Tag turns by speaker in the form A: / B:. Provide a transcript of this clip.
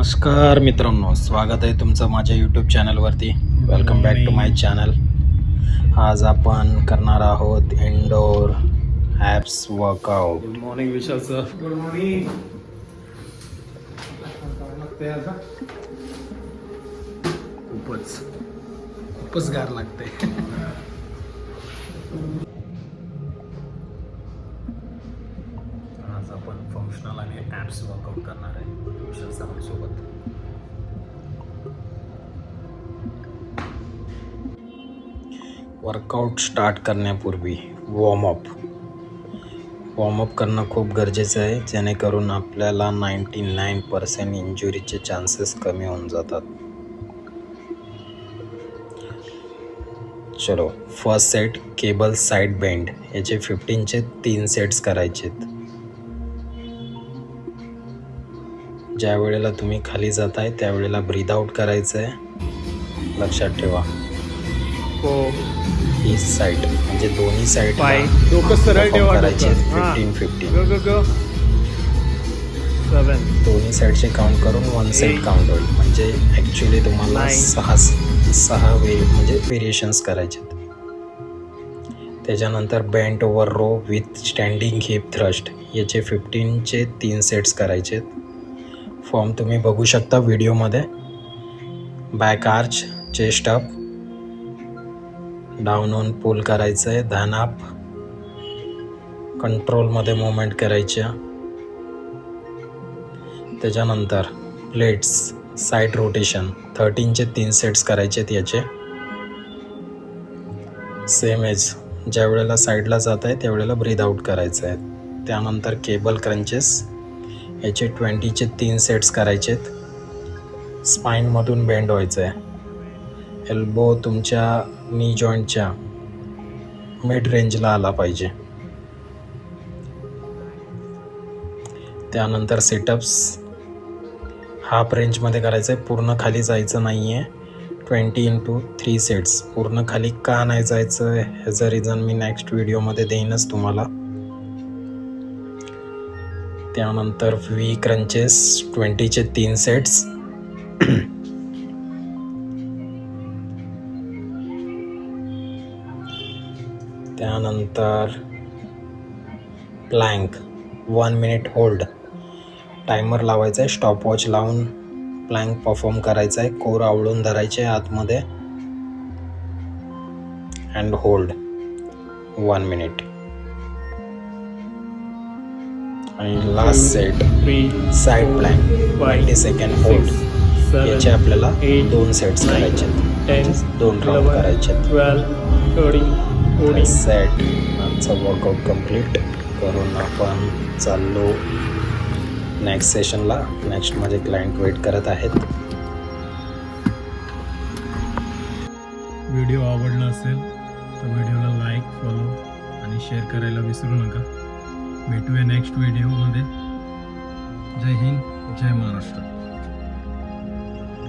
A: नमस्कार मित्रांनो, स्वागत आहे तुमचं माझ्या यूट्यूब चॅनलवरती. Welcome back to my channel. आज आपण करणार आहोत indoor abs workout.
B: Good morning Vishal sir.
C: Good morning.
A: खूपच गार लागते. आज आपण फंक्शनल आणि ॲप्स वर्कआउट करणार आहे विशाल सरांसोबत. वर्कआउट स्टार्ट करण्यापूर्वी वॉर्मअप करणं खूप गरजेचं आहे, जेणेकरून आपल्याला 99% इंजुरीचे चान्सेस कमी होऊन जातात. चलो, first set cable side bend. याचे 15चे 3 सेट्स करायचेत. ज्या वेळेला तुम्ही खाली जाताय त्यावेळेला ब्रीद आउट करायचं आहे. लक्षात ठेवा, ही साईड म्हणजे दोन्ही साईड
B: डोकं सरळ ठेवा.
A: करायचे 15-15.
B: गो 7.
A: दोन्ही साईडचे काउंट करून 1 सेट काउंट होईल. म्हणजे ॲक्च्युली तुम्हाला 6 म्हणजे व्हेरिएशन्स करायचे. त्याच्यानंतर bent over row with standing hip thrust. याचे 15चे 3 सेट्स करायचे. फॉर्म तुम्ही बघू शकता व्हिडिओमध्ये. Back arch, chest up, down on pull करायचं आहे. धन अप, कंट्रोलमध्ये मूवमेंट करायच्या. त्याच्यानंतर प्लेट्स साईड रोटेशन 13चे 3 सेट्स करायचे आहेत. याचे सेम एज ज्या वेळेला साईडला जात आहे त्यावेळेला ब्रीद आउट करायचं आहे. त्यानंतर केबल क्रंचेस. याचे 20चे 3 सेट्स करायचे आहेत. स्पाईनमधून बेंड व्हायचं आहे. एल्बो तुमच्या नी जॉईंटच्या मिड रेंजला आला पाहिजे. त्यानंतर सिटअप्स हाफ रेंजमध्ये करायचं आहे, पूर्ण खाली जायचं नाही आहे. 20x3 sets. पूर्ण खाली का नाही जायचं ह्याचं रिझन मी नेक्स्ट व्हिडिओमध्ये देईनच तुम्हाला. त्यानंतर व्ही क्रंचेस 20चे 3 सेट्स. त्यानंतर प्लँक 1 मिनिट होल्ड. टायमर लावायचा आहे, स्टॉपवॉच लावून प्लँक परफॉर्म करायचा आहे. कोर आवळून धरायचे आतमध्ये अँड होल्ड 1 मिनिट. आणि last set side plank 20 second hold. याचे आपल्याला 2 सेट्स करायचे, 2 राऊंड करायचे.
B: 12
A: सेट. आजचं वर्कआउट कंप्लीट करून आपण चाललो नेक्स्ट सेशनला. नेक्स्ट माझे क्लायंट वेट करत आहेत.
B: व्हिडिओ आवडला असेल तर व्हिडिओला लाईक, फॉलो आणि शेअर करायला विसरू नका. भेटूया नेक्स्ट व्हिडिओमध्ये. जय हिंद, जय महाराष्ट्र.